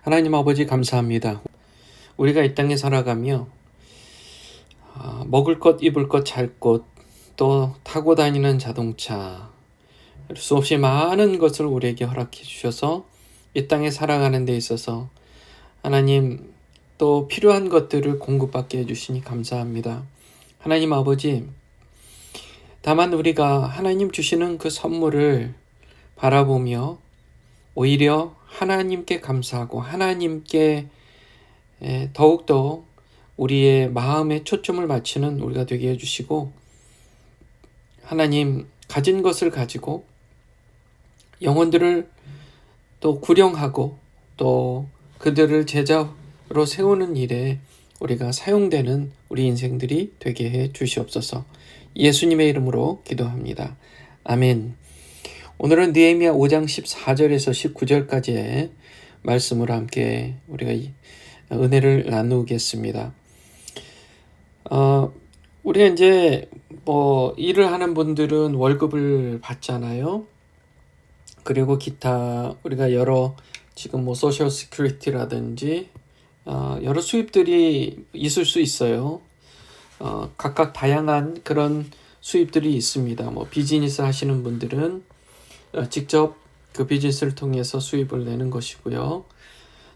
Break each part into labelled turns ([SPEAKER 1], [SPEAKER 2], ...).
[SPEAKER 1] 하나님 아버지 감사합니다. 우리가 이 땅에 살아가며 먹을 것, 입을 것, 잘 것, 또 타고 다니는 자동차, 수없이 많은 것을 우리에게 허락해 주셔서 이 땅에 살아가는 데 있어서 하나님 또 필요한 것들을 공급받게 해주시니 감사합니다. 하나님 아버지, 다만 우리가 하나님 주시는 그 선물을 바라보며 오히려 하나님께 감사하고 하나님께 더욱더 우리의 마음에 초점을 맞추는 우리가 되게 해주시고, 하나님 가진 것을 가지고 영혼들을 또 구령하고 또 그들을 제자로 세우는 일에 우리가 사용되는 우리 인생들이 되게 해 주시옵소서. 예수님의 이름으로 기도합니다. 아멘. 오늘은 느헤미야 5장 14절에서 19절까지의 말씀으로 함께 우리가 은혜를 나누겠습니다. 우리가 이제 일을 하는 분들은 월급을 받잖아요. 그리고 기타 우리가 여러 지금 소셜 시큐리티라든지 여러 수입들이 있을 수 있어요. 각각 다양한 그런 수입들이 있습니다. 비즈니스 하시는 분들은 직접 그 비즈니스를 통해서 수입을 내는 것이고요.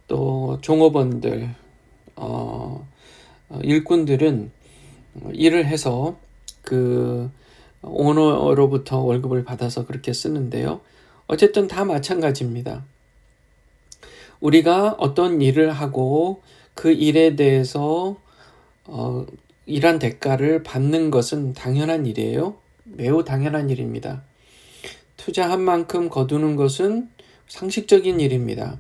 [SPEAKER 1] 또 종업원들, 일꾼들은 일을 해서 그 오너로부터 월급을 받아서 그렇게 쓰는데요. 어쨌든 다 마찬가지입니다. 우리가 어떤 일을 하고 그 일에 대해서 일한 대가를 받는 것은 당연한 일이에요. 매우 당연한 일입니다. 투자한 만큼 거두는 것은 상식적인 일입니다.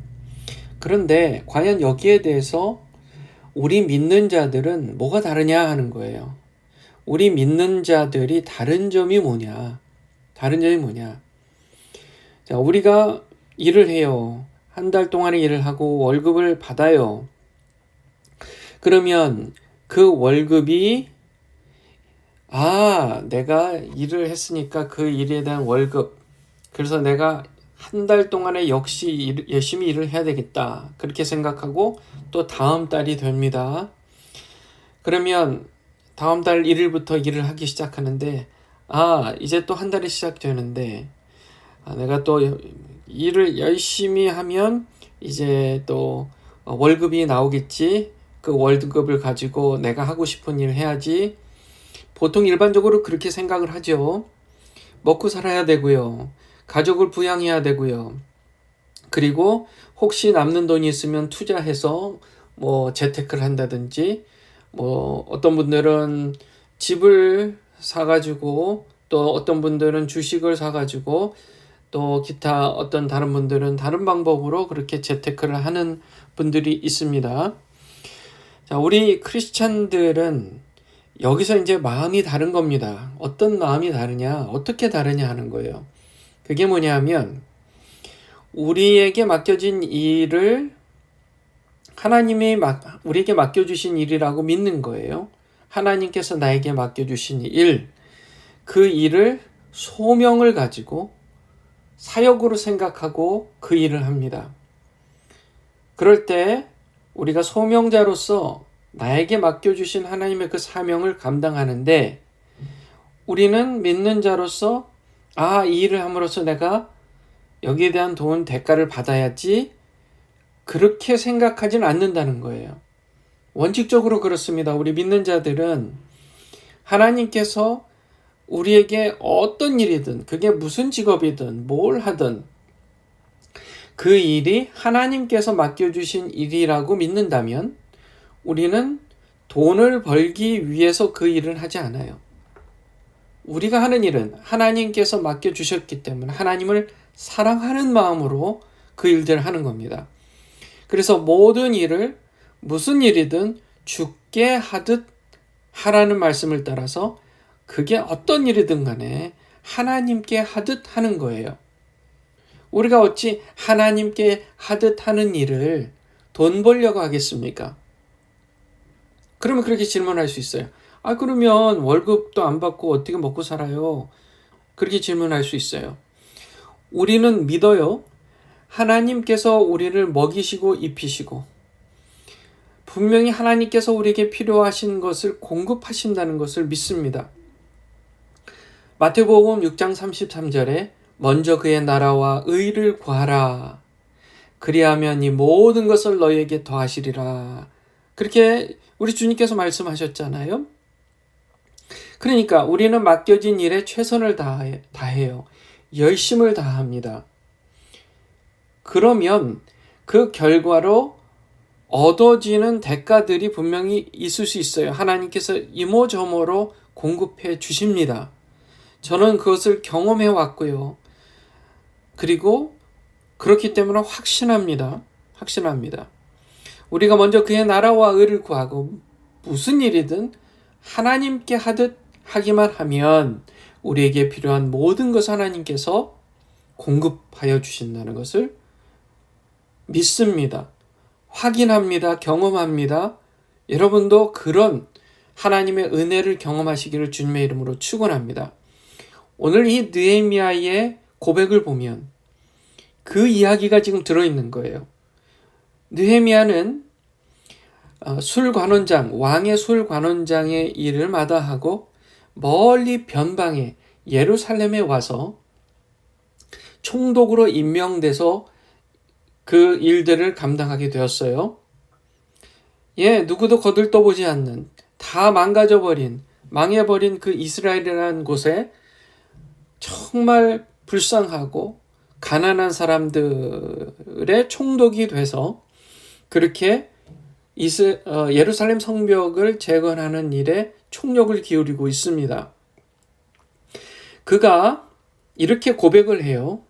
[SPEAKER 1] 그런데 과연 여기에 대해서 우리 믿는 자들은 뭐가 다르냐 하는 거예요. 우리 믿는 자들이 다른 점이 뭐냐? 자, 우리가 일을 해요. 한 달 동안의 일을 하고 월급을 받아요. 그러면 그 월급이 내가 일을 했으니까 그 일에 대한 월급, 그래서 내가 한 달 동안에 역시 열심히 일을 해야 되겠다, 그렇게 생각하고 또 다음 달이 됩니다. 그러면 다음 달 1일부터 일을 하기 시작하는데 이제 또 한 달이 시작되는데 내가 또 일을 열심히 하면 이제 또 월급이 나오겠지. 그 월급을 가지고 내가 하고 싶은 일을 해야지. 보통 일반적으로 그렇게 생각을 하죠. 먹고 살아야 되고요. 가족을 부양해야 되고요. 그리고 혹시 남는 돈이 있으면 투자해서 재테크를 한다든지, 어떤 분들은 집을 사가지고, 또 어떤 분들은 주식을 사가지고, 또 기타 어떤 다른 분들은 다른 방법으로 그렇게 재테크를 하는 분들이 있습니다. 자, 우리 크리스찬들은 여기서 이제 마음이 다른 겁니다. 어떤 마음이 다르냐, 어떻게 다르냐 하는 거예요. 그게 뭐냐면 우리에게 맡겨진 일을 하나님이 우리에게 맡겨주신 일이라고 믿는 거예요. 하나님께서 나에게 맡겨주신 일, 그 일을 소명을 가지고 사역으로 생각하고 그 일을 합니다. 그럴 때 우리가 소명자로서 나에게 맡겨주신 하나님의 그 사명을 감당하는데, 우리는 믿는 자로서 이 일을 함으로써 내가 여기에 대한 돈 대가를 받아야지, 그렇게 생각하진 않는다는 거예요. 원칙적으로 그렇습니다. 우리 믿는 자들은 하나님께서 우리에게 어떤 일이든, 그게 무슨 직업이든 뭘 하든 그 일이 하나님께서 맡겨주신 일이라고 믿는다면 우리는 돈을 벌기 위해서 그 일을 하지 않아요. 우리가 하는 일은 하나님께서 맡겨주셨기 때문에 하나님을 사랑하는 마음으로 그 일들을 하는 겁니다. 그래서 모든 일을 무슨 일이든 주께 하듯 하라는 말씀을 따라서 그게 어떤 일이든 간에 하나님께 하듯 하는 거예요. 우리가 어찌 하나님께 하듯 하는 일을 돈 벌려고 하겠습니까? 그러면 그렇게 질문할 수 있어요. 그러면 월급도 안 받고 어떻게 먹고 살아요? 그렇게 질문할 수 있어요. 우리는 믿어요. 하나님께서 우리를 먹이시고 입히시고 분명히 하나님께서 우리에게 필요하신 것을 공급하신다는 것을 믿습니다. 마태복음 6장 33절에 먼저 그의 나라와 의를 구하라. 그리하면 이 모든 것을 너희에게 더하시리라. 그렇게 우리 주님께서 말씀하셨잖아요. 그러니까 우리는 맡겨진 일에 최선을 다해요. 열심을 다합니다. 그러면 그 결과로 얻어지는 대가들이 분명히 있을 수 있어요. 하나님께서 이모저모로 공급해 주십니다. 저는 그것을 경험해 왔고요. 그리고 그렇기 때문에 확신합니다. 우리가 먼저 그의 나라와 의를 구하고 무슨 일이든 하나님께 하기만 하면 우리에게 필요한 모든 것을 하나님께서 공급하여 주신다는 것을 믿습니다. 확인합니다. 경험합니다. 여러분도 그런 하나님의 은혜를 경험하시기를 주님의 이름으로 축원합니다. 오늘 이 느헤미야의 고백을 보면 그 이야기가 지금 들어있는 거예요. 느헤미야는 술관원장, 왕의 술관원장의 일을 마다하고 멀리 변방에 예루살렘에 와서 총독으로 임명돼서 그 일들을 감당하게 되었어요. 누구도 거들떠보지 않는, 다 망해버린 그 이스라엘이라는 곳에 정말 불쌍하고 가난한 사람들의 총독이 돼서 그렇게 예루살렘 성벽을 재건하는 일에 총력을 기울이고 있습니다. 그가 이렇게 고백을 해요.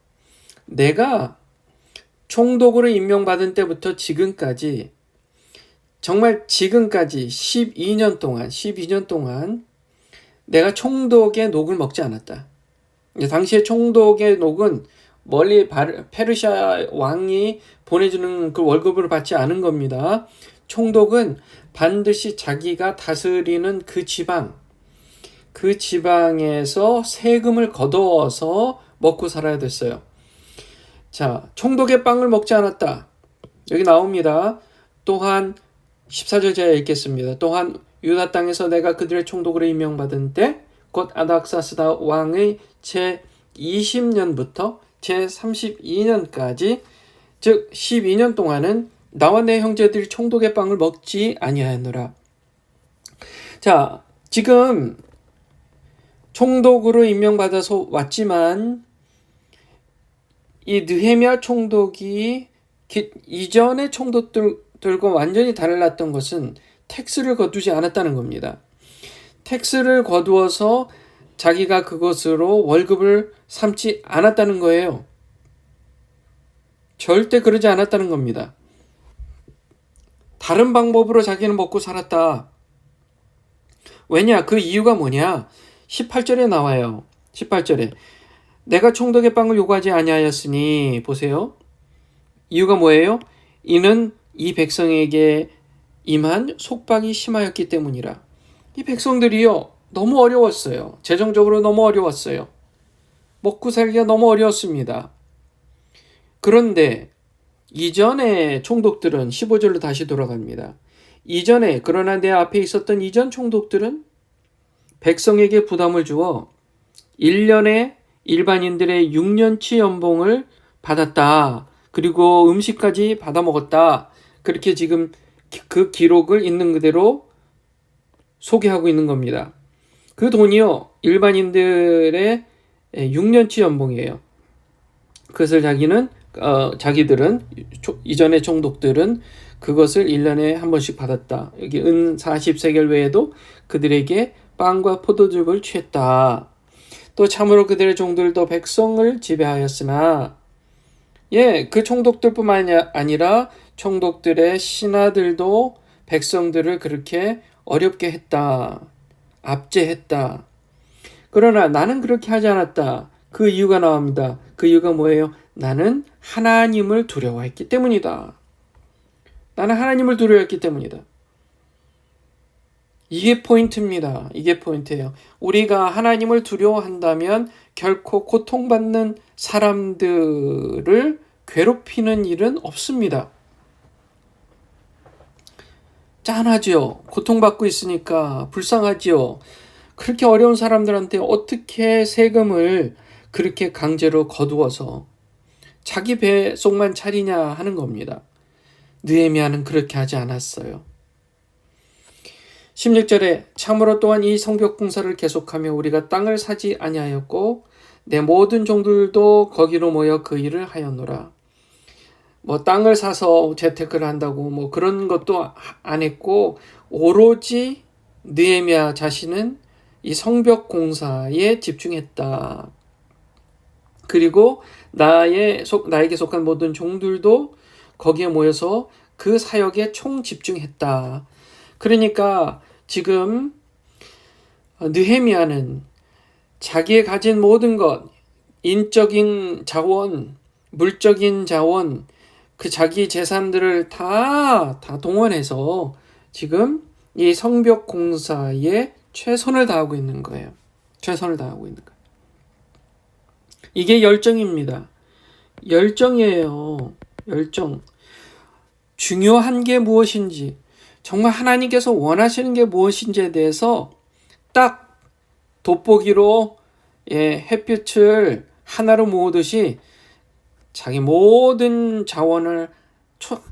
[SPEAKER 1] 내가 총독으로 임명받은 때부터 지금까지, 정말 지금까지 12년 동안 내가 총독의 녹을 먹지 않았다. 당시에 총독의 녹은 멀리 페르시아 왕이 보내주는 그 월급을 받지 않은 겁니다. 총독은 반드시 자기가 다스리는 그 지방에서 세금을 거두어서 먹고 살아야 됐어요. 자, 총독의 빵을 먹지 않았다. 여기 나옵니다. 또한 14절 제가 읽겠습니다. 또한 유다 땅에서 내가 그들의 총독으로 임명받은 때 곧 아닥사스다 왕의 제 20년부터 제 32년까지 즉 12년 동안은 나와 내 형제들이 총독의 빵을 먹지 아니하였노라. 자, 지금 총독으로 임명받아서 왔지만 이 느헤미야 총독이 이전의 총독들과 완전히 달랐던 것은 텍스를 거두지 않았다는 겁니다. 텍스를 거두어서 자기가 그것으로 월급을 삼지 않았다는 거예요. 절대 그러지 않았다는 겁니다. 다른 방법으로 자기는 먹고 살았다. 왜냐? 그 이유가 뭐냐? 18절에 나와요. 18절에 내가 총독의 빵을 요구하지 아니하였으니, 보세요. 이유가 뭐예요? 이는 이 백성에게 임한 속박이 심하였기 때문이라. 이 백성들이요, 너무 어려웠어요. 재정적으로 너무 어려웠어요. 먹고 살기가 너무 어려웠습니다. 그런데 이전의 총독들은 15절로 다시 돌아갑니다. 그러나 내 앞에 있었던 이전 총독들은 백성에게 부담을 주어 1년에 일반인들의 6년치 연봉을 받았다. 그리고 음식까지 받아 먹었다. 그렇게 지금 그 기록을 있는 그대로 소개하고 있는 겁니다. 그 돈이요, 일반인들의 6년치 연봉이에요. 그것을 자기들은 이전의 총독들은 그것을 1년에 한 번씩 받았다. 여기 은 40세겔 외에도 그들에게 빵과 포도즙을 취했다. 또 참으로 그들의 종들도 백성을 지배하였으나, 그 총독들뿐만 아니라 총독들의 신하들도 백성들을 그렇게 어렵게 했다. 압제했다. 그러나 나는 그렇게 하지 않았다. 그 이유가 나옵니다. 그 이유가 뭐예요? 나는 하나님을 두려워했기 때문이다. 나는 하나님을 두려워했기 때문이다. 이게 포인트입니다. 이게 포인트예요. 우리가 하나님을 두려워한다면 결코 고통받는 사람들을 괴롭히는 일은 없습니다. 짠하지요. 고통받고 있으니까 불쌍하지요. 그렇게 어려운 사람들한테 어떻게 세금을 그렇게 강제로 거두어서 자기 배 속만 차리냐 하는 겁니다. 느헤미야는 그렇게 하지 않았어요. 16절에 참으로 또한 이 성벽 공사를 계속하며 우리가 땅을 사지 아니하였고 내 모든 종들도 거기로 모여 그 일을 하였노라. 뭐 땅을 사서 재테크를 한다고 뭐 그런 것도 안 했고 오로지 느헤미야 자신은 이 성벽 공사에 집중했다. 그리고 나에게 속한 모든 종들도 거기에 모여서 그 사역에 총 집중했다. 그러니까 지금 느헤미야는 자기의 가진 모든 것, 인적인 자원, 물적인 자원, 그 자기 재산들을 다 동원해서 지금 이 성벽 공사에 최선을 다하고 있는 거예요. 최선을 다하고 있는 거예요. 이게 열정입니다. 열정이에요. 열정. 중요한 게 무엇인지, 정말 하나님께서 원하시는 게 무엇인지에 대해서 딱 돋보기로 햇빛을 하나로 모으듯이 자기 모든 자원을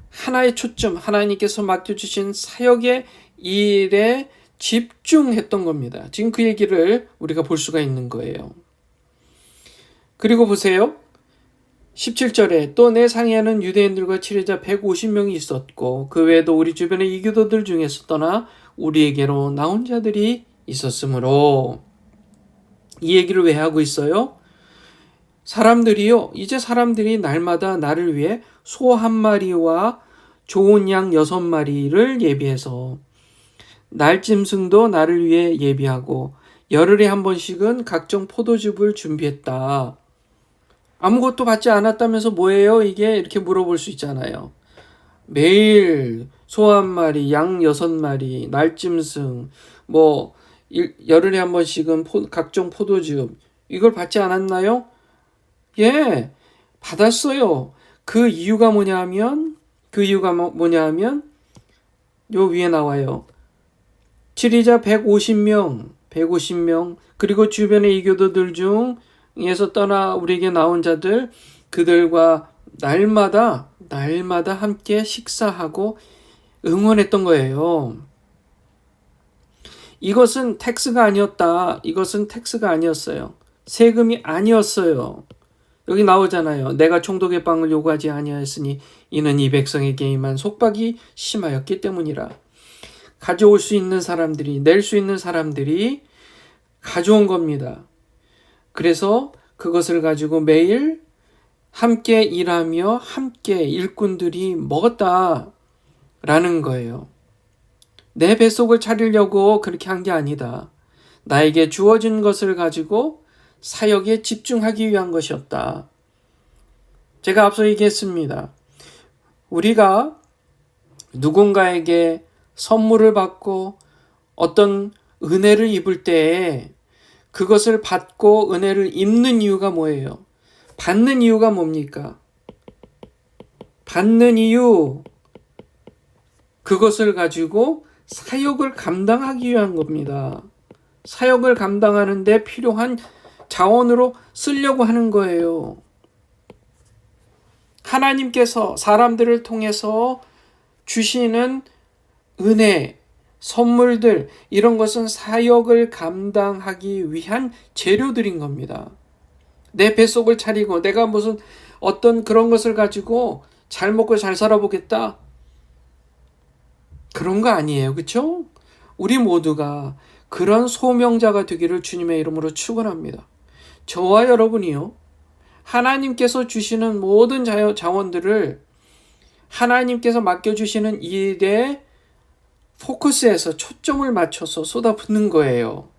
[SPEAKER 1] 하나의 초점, 하나님께서 맡겨주신 사역의 일에 집중했던 겁니다. 지금 그 얘기를 우리가 볼 수가 있는 거예요. 그리고 보세요. 17절에 또 내 상에는 유대인들과 치료자 150명이 있었고 그 외에도 우리 주변의 이교도들 중에서 떠나 우리에게로 나온 자들이 있었으므로. 이 얘기를 왜 하고 있어요? 이제 사람들이 날마다 나를 위해 소 1마리와 좋은 양 6마리를 예비해서 날짐승도 나를 위해 예비하고 열흘에 한 번씩은 각종 포도즙을 준비했다. 아무것도 받지 않았다면서 뭐예요? 이게 이렇게 물어볼 수 있잖아요. 매일 소 1마리, 양 6마리, 날짐승, 열흘에 한 번씩은 각종 포도즙, 이걸 받지 않았나요? 예, 받았어요. 그 이유가 뭐냐면 요 위에 나와요. 치리자 150명, 그리고 주변의 이교도들 중에서 떠나 우리에게 나온 자들, 그들과 날마다 함께 식사하고 응원했던 거예요. 이것은 텍스가 아니었어요. 세금이 아니었어요. 여기 나오잖아요. 내가 총독의 빵을 요구하지 아니하였으니 이는 이 백성에게만 속박이 심하였기 때문이라. 가져올 수 있는 사람들이, 낼 수 있는 사람들이 가져온 겁니다. 그래서 그것을 가지고 매일 함께 일하며 함께 일꾼들이 먹었다라는 거예요. 내 뱃속을 차리려고 그렇게 한 게 아니다. 나에게 주어진 것을 가지고 사역에 집중하기 위한 것이었다. 제가 앞서 얘기했습니다. 우리가 누군가에게 선물을 받고 어떤 은혜를 입을 때에 그것을 받고 은혜를 입는 이유가 뭐예요? 받는 이유가 뭡니까? 받는 이유, 그것을 가지고 사역을 감당하기 위한 겁니다. 사역을 감당하는데 필요한 자원으로 쓰려고 하는 거예요. 하나님께서 사람들을 통해서 주시는 은혜, 선물들, 이런 것은 사역을 감당하기 위한 재료들인 겁니다. 내 뱃속을 차리고 내가 무슨 어떤 그런 것을 가지고 잘 먹고 잘 살아보겠다, 그런 거 아니에요. 그렇죠? 우리 모두가 그런 소명자가 되기를 주님의 이름으로 축원합니다. 저와 여러분이요, 하나님께서 주시는 모든 자원들을 하나님께서 맡겨주시는 일에 포커스해서 초점을 맞춰서 쏟아붓는 거예요.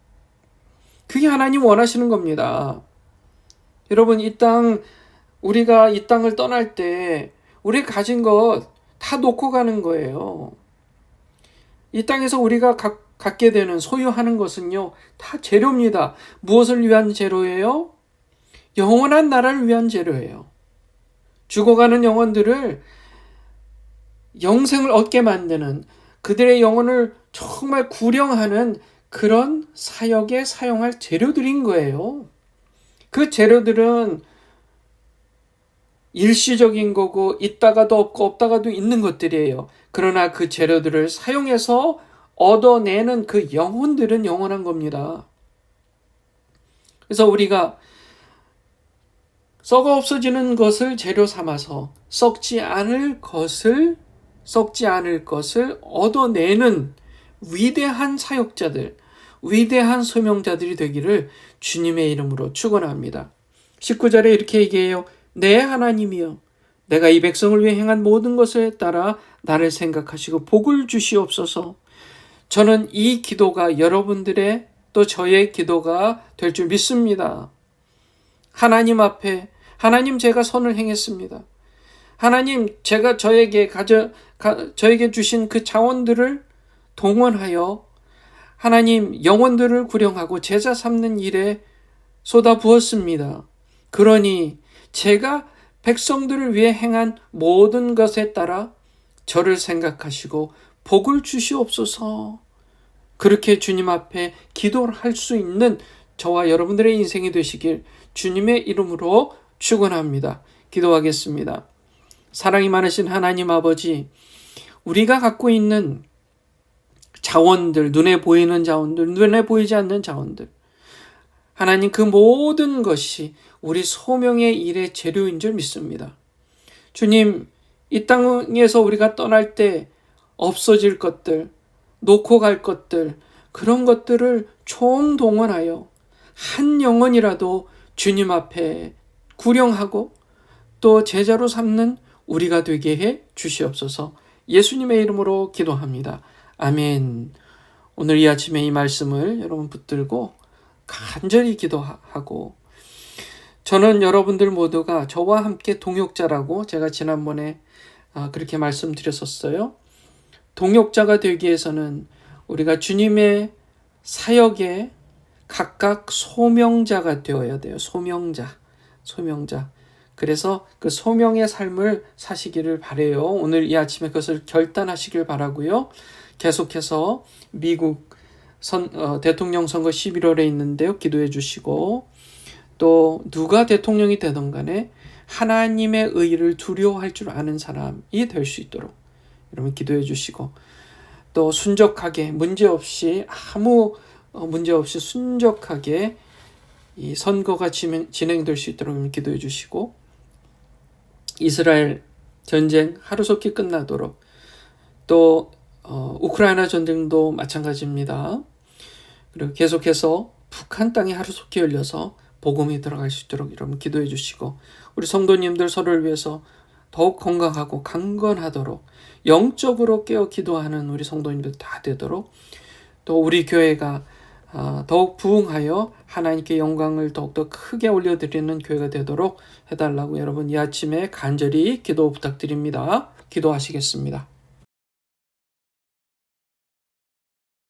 [SPEAKER 1] 그게 하나님 원하시는 겁니다. 여러분, 우리가 이 땅을 떠날 때 우리가 가진 것 다 놓고 가는 거예요. 이 땅에서 우리가 갖게 되는, 소유하는 것은요, 다 재료입니다. 무엇을 위한 재료예요? 영원한 나라를 위한 재료예요. 죽어가는 영혼들을 영생을 얻게 만드는, 그들의 영혼을 정말 구령하는 그런 사역에 사용할 재료들인 거예요. 그 재료들은 일시적인 거고 있다가도 없고 없다가도 있는 것들이에요. 그러나 그 재료들을 사용해서 얻어내는 그 영혼들은 영원한 겁니다. 그래서 우리가 썩어 없어지는 것을 재료 삼아서 썩지 않을 것을 얻어내는 위대한 사역자들, 위대한 소명자들이 되기를 주님의 이름으로 축원합니다. 19절에 이렇게 얘기해요. 내 하나님이여, 내가 이 백성을 위해 행한 모든 것에 따라 나를 생각하시고 복을 주시옵소서. 저는 이 기도가 여러분들의 또 저의 기도가 될 줄 믿습니다. 하나님 앞에, 하나님 제가 선을 행했습니다. 하나님 제가 저에게 주신 그 자원들을 동원하여 하나님 영혼들을 구령하고 제자 삼는 일에 쏟아부었습니다. 그러니 제가 백성들을 위해 행한 모든 것에 따라 저를 생각하시고 복을 주시옵소서. 그렇게 주님 앞에 기도를 할 수 있는 저와 여러분들의 인생이 되시길 주님의 이름으로 축원합니다. 기도하겠습니다. 사랑이 많으신 하나님 아버지, 우리가 갖고 있는 자원들, 눈에 보이는 자원들, 눈에 보이지 않는 자원들, 하나님 그 모든 것이 우리 소명의 일의 재료인 줄 믿습니다. 주님, 이 땅에서 우리가 떠날 때 없어질 것들, 놓고 갈 것들, 그런 것들을 총동원하여 한 영혼이라도 주님 앞에 구령하고 또 제자로 삼는 우리가 되게 해 주시옵소서. 예수님의 이름으로 기도합니다. 아멘. 오늘 이 아침에 이 말씀을 여러분 붙들고 간절히 기도하고, 저는 여러분들 모두가 저와 함께 동역자라고 제가 지난번에 그렇게 말씀드렸었어요. 동역자가 되기 위해서는 우리가 주님의 사역에 각각 소명자가 되어야 돼요. 소명자. 그래서 그 소명의 삶을 사시기를 바라요. 오늘 이 아침에 그것을 결단하시길 바라고요. 계속해서 미국 대통령 선거 11월에 있는데요. 기도해 주시고, 또 누가 대통령이 되든 간에 하나님의 의를 두려워할 줄 아는 사람이 될 수 있도록 여러분 기도해 주시고, 또 순적하게 아무 문제 없이 순적하게 이 선거가 진행될 수 있도록 기도해 주시고, 이스라엘 전쟁 하루속히 끝나도록, 또 우크라이나 전쟁도 마찬가지입니다. 그리고 계속해서 북한 땅이 하루속히 열려서 복음이 들어갈 수 있도록 여러분 기도해 주시고, 우리 성도님들 서로를 위해서 더욱 건강하고 강건하도록 영적으로 깨어 기도하는 우리 성도님들 다 되도록, 또 우리 교회가 더욱 부흥하여 하나님께 영광을 더욱더 크게 올려드리는 교회가 되도록 해달라고 여러분 이 아침에 간절히 기도 부탁드립니다. 기도하시겠습니다.